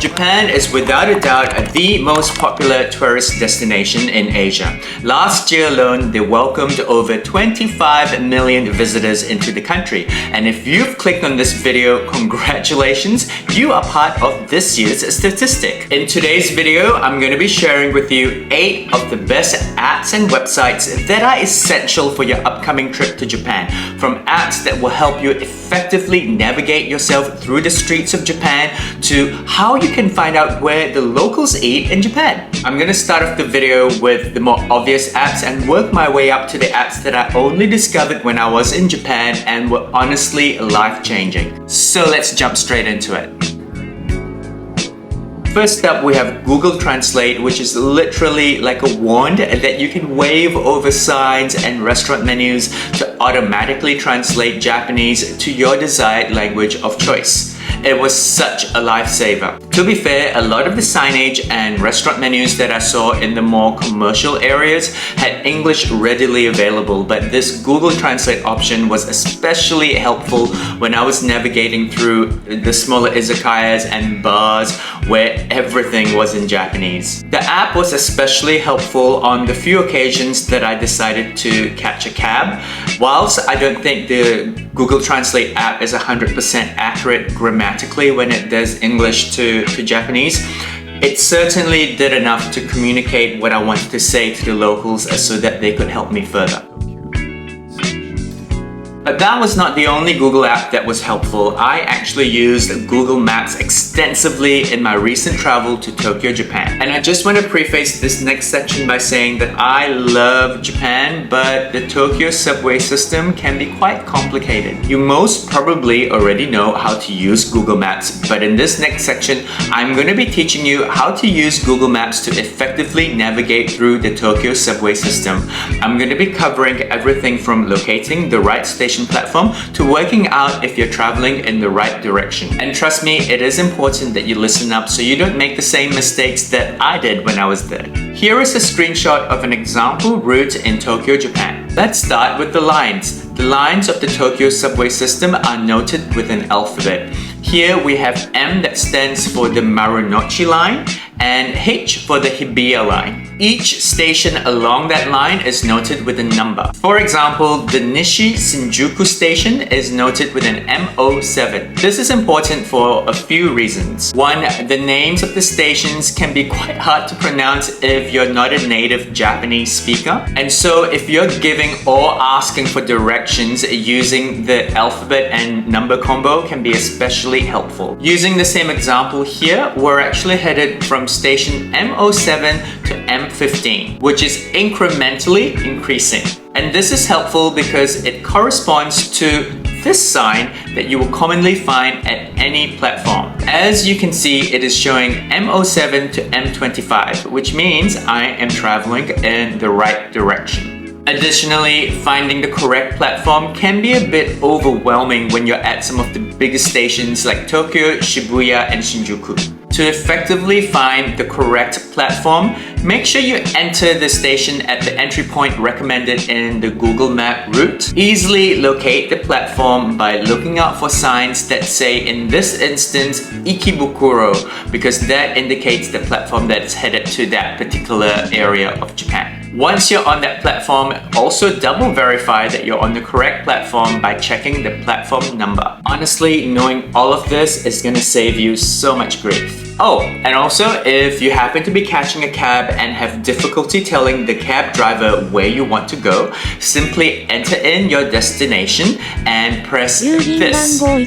Japan is without a doubt the most popular tourist destination in Asia. Last year alone, they welcomed over 25 million visitors into the country. And if you've clicked on this video, congratulations, you are part of this year's statistic. In today's video, I'm going to be sharing with you 8 of the best apps and websites that are essential for your upcoming trip to Japan. From apps that will help you effectively navigate yourself through the streets of Japan to how you can find out where the locals eat in Japan. I'm going to start off the video with the more obvious apps and work my way up to the apps that I only discovered when I was in Japan and were honestly life-changing. So let's jump straight into it. First up, we have Google Translate, which is literally like a wand that you can wave over signs and restaurant menus to automatically translate Japanese to your desired language of choice. It was such a lifesaver. To be fair, a lot of the signage and restaurant menus that I saw in the more commercial areas had English readily available, but this Google Translate option was especially helpful when I was navigating through the smaller izakayas and bars where everything was in Japanese. The app was especially helpful on the few occasions that I decided to catch a cab. Whilst I don't think the Google Translate app is 100% accurate grammatically when it does English to Japanese, it certainly did enough to communicate what I wanted to say to the locals so that they could help me further. But that was not the only Google app that was helpful. I actually used Google Maps extensively in my recent travel to Tokyo, Japan. And I just want to preface this next section by saying that I love Japan, but the Tokyo subway system can be quite complicated. You most probably already know how to use Google Maps, but in this next section, I'm going to be teaching you how to use Google Maps to effectively navigate through the Tokyo subway system. I'm going to be covering everything from locating the right station platform to working out if you're traveling in the right direction. And trust me, it is important that you listen up so you don't make the same mistakes that I did when I was there. Here is a screenshot of an example route in Tokyo, Japan. Let's start with the lines. The lines of the Tokyo subway system are noted with an alphabet. Here we have M that stands for the Marunouchi line and H for the Hibiya line. Each station along that line is noted with a number. For example, the Nishi Shinjuku station is noted with an MO7. This is important for a few reasons. One, the names of the stations can be quite hard to pronounce if you're not a native Japanese speaker. And so if you're giving or asking for directions using the alphabet and number combo can be especially helpful. Using the same example here, we're actually headed from station MO7 to M15, which is incrementally increasing. And this is helpful because it corresponds to this sign that you will commonly find at any platform. As you can see, it is showing MO7 to M25, which means I am traveling in the right direction. Additionally, finding the correct platform can be a bit overwhelming when you're at some of the biggest stations like Tokyo, Shibuya, and Shinjuku. To effectively find the correct platform, make sure you enter the station at the entry point recommended in the Google Map route. Easily locate the platform by looking out for signs that say, in this instance, Ikebukuro, because that indicates the platform that's headed to that particular area of Japan. Once you're on that platform, also double verify that you're on the correct platform by checking the platform number. Honestly, knowing all of this is going to save you so much grief. Oh, and also, if you happen to be catching a cab and have difficulty telling the cab driver where you want to go, simply enter in your destination and press this. I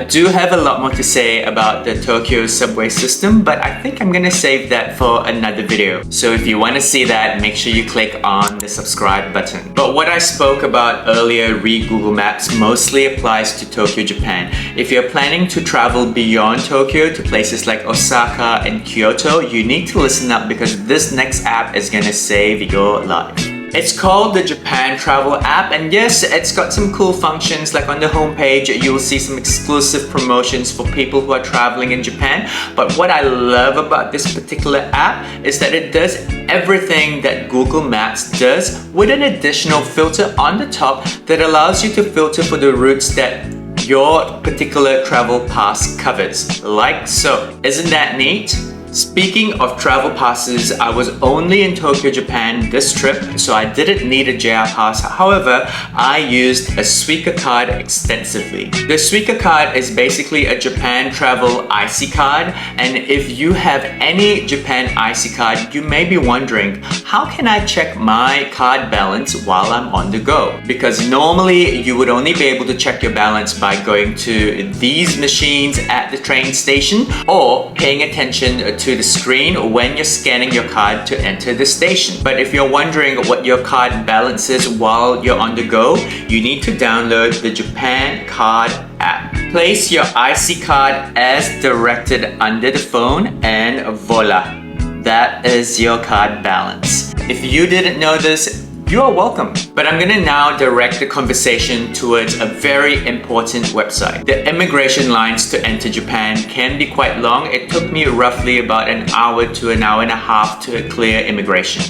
do have a lot more to say about the Tokyo subway system, but I think I'm gonna save that for another video. So if you want to see that, make sure you click on the subscribe button. But what I spoke about earlier re Google Maps mostly applies to Tokyo, Japan. If you're planning to travel beyond Tokyo to places like Osaka and Kyoto, you need to listen up because this next app is gonna save your life. It's called the Japan Travel app, and yes, it's got some cool functions. Like on the homepage, you will see some exclusive promotions for people who are traveling in Japan. But what I love about this particular app is that it does everything that Google Maps does with an additional filter on the top that allows you to filter for the routes that your particular travel pass covers, like so. Isn't that neat? Speaking of travel passes, I was only in Tokyo, Japan this trip, so I didn't need a JR pass. However, I used a Suica card extensively. The Suica card is basically a Japan travel IC card, and if you have any Japan IC card, you may be wondering, how can I check my card balance while I'm on the go? Because normally you would only be able to check your balance by going to these machines at the train station or paying attention to the screen when you're scanning your card to enter the station. But if you're wondering what your card balance is while you're on the go, you need to download the Japan Card app. Place your IC card as directed under the phone and voila, that is your card balance. If you didn't know this, you are welcome. But I'm gonna now direct the conversation towards a very important website. The immigration lines to enter Japan can be quite long. It took me roughly about an hour to an hour and a half to clear immigration.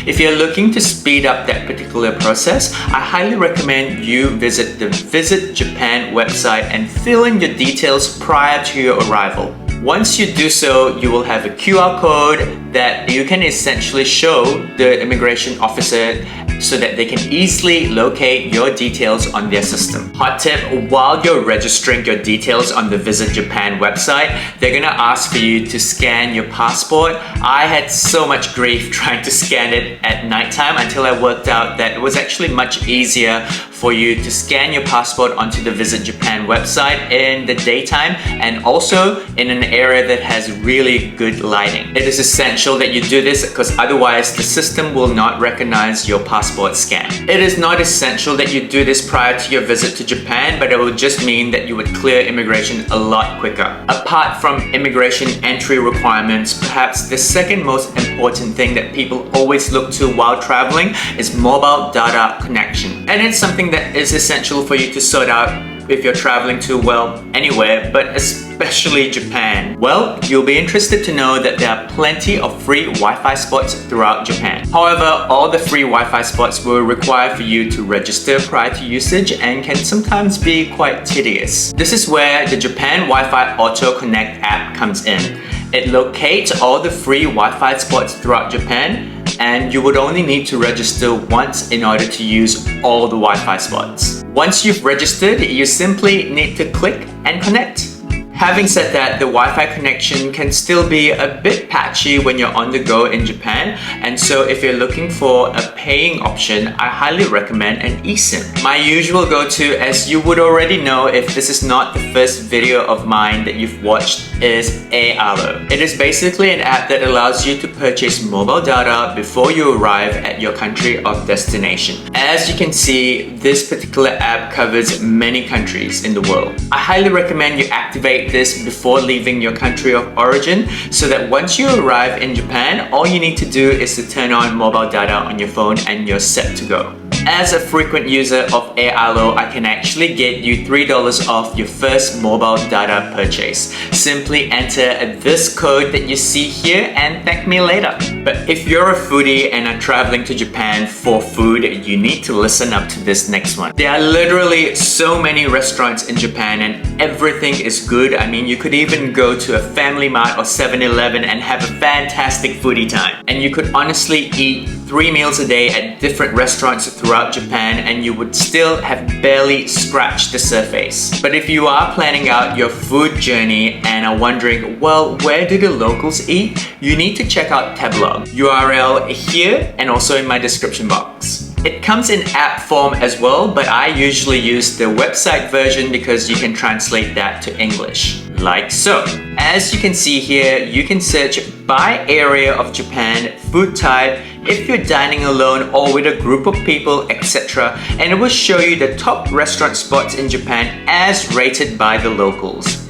If you're looking to speed up that particular process, I highly recommend you visit the Visit Japan website and fill in your details prior to your arrival. Once you do so, you will have a QR code that you can essentially show the immigration officer so that they can easily locate your details on their system. Hot tip, while you're registering your details on the Visit Japan website, they're gonna ask for you to scan your passport. I had so much grief trying to scan it at nighttime until I worked out that it was actually much easier for you to scan your passport onto the Visit Japan website in the daytime and also in an area that has really good lighting. It is essential that you do this because otherwise the system will not recognize your passport scan. It is not essential that you do this prior to your visit to Japan, but it will just mean that you would clear immigration a lot quicker. Apart from immigration entry requirements, perhaps the second most important thing that people always look to while traveling is mobile data connection. And it's something that is essential for you to sort out if you're traveling to, well, anywhere, but especially Japan. Well, you'll be interested to know that there are plenty of free Wi-Fi spots throughout Japan. However, all the free Wi-Fi spots will require for you to register prior to usage and can sometimes be quite tedious. This is where the Japan Wi-Fi Auto Connect app comes in. It locates all the free Wi-Fi spots throughout Japan, and you would only need to register once in order to use all the Wi-Fi spots. Once you've registered, you simply need to click and connect. Having said that, the Wi-Fi connection can still be a bit patchy when you're on the go in Japan, and so if you're looking for a paying option, I highly recommend an eSIM. My usual go-to, as you would already know if this is not the first video of mine that you've watched, is ESim. It is basically an app that allows you to purchase mobile data before you arrive at your country of destination. As you can see, this particular app covers many countries in the world. I highly recommend you activate this before leaving your country of origin so that once you arrive in Japan, all you need to do is to turn on mobile data on your phone and you're set to go. As a frequent user of ESim, I can actually get you $3 off your first mobile data purchase. Simply enter this code that you see here and thank me later. But if you're a foodie and are traveling to Japan for food, you need to listen up to this next one. There are literally so many restaurants in Japan and everything is good. I mean, you could even go to a Family Mart or 7-Eleven and have a fantastic foodie time. And you could honestly eat 3 meals a day at different restaurants throughout Japan and you would still have barely scratched the surface. But if you are planning out your food journey and are wondering, well, where do the locals eat? You need to check out Tabelog. URL here and also in my description box. It comes in app form as well, but I usually use the website version because you can translate that to English, like so. As you can see here, you can search by area of Japan, food type, if you're dining alone or with a group of people, etc. And it will show you the top restaurant spots in Japan as rated by the locals.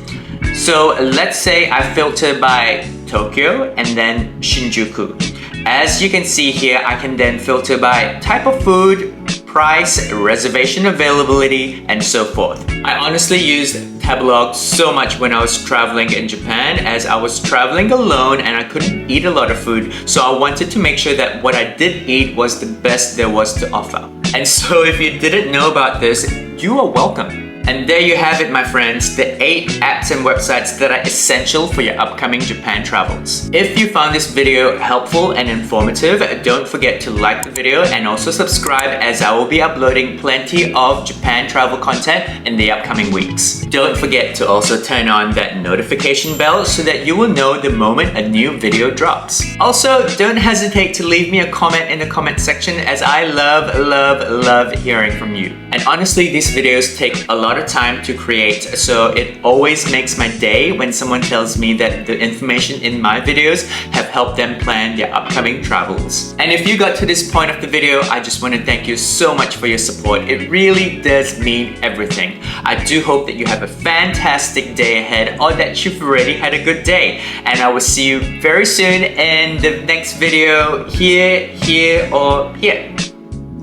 So let's say I filter by Tokyo and then Shinjuku. As you can see here, I can then filter by type of food, price, reservation availability, and so forth. I honestly used Tabelog so much when I was traveling in Japan, as I was traveling alone and I couldn't eat a lot of food, so I wanted to make sure that what I did eat was the best there was to offer. And so if you didn't know about this, you are welcome. And there you have it, my friends, the 8 apps and websites that are essential for your upcoming Japan travels. If you found this video helpful and informative, don't forget to like the video and also subscribe, as I will be uploading plenty of Japan travel content in the upcoming weeks. Don't forget to also turn on that notification bell so that you will know the moment a new video drops. Also, don't hesitate to leave me a comment in the comment section, as I love hearing from you. And honestly, these videos take a lot of time to create, so it always makes my day when someone tells me that the information in my videos have helped them plan their upcoming travels. And if you got to this point of the video, I just want to thank you so much for your support. It really does mean everything. I do hope that you have a fantastic day ahead, or that you've already had a good day. And I will see you very soon in the next video, here, or here.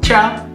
Ciao!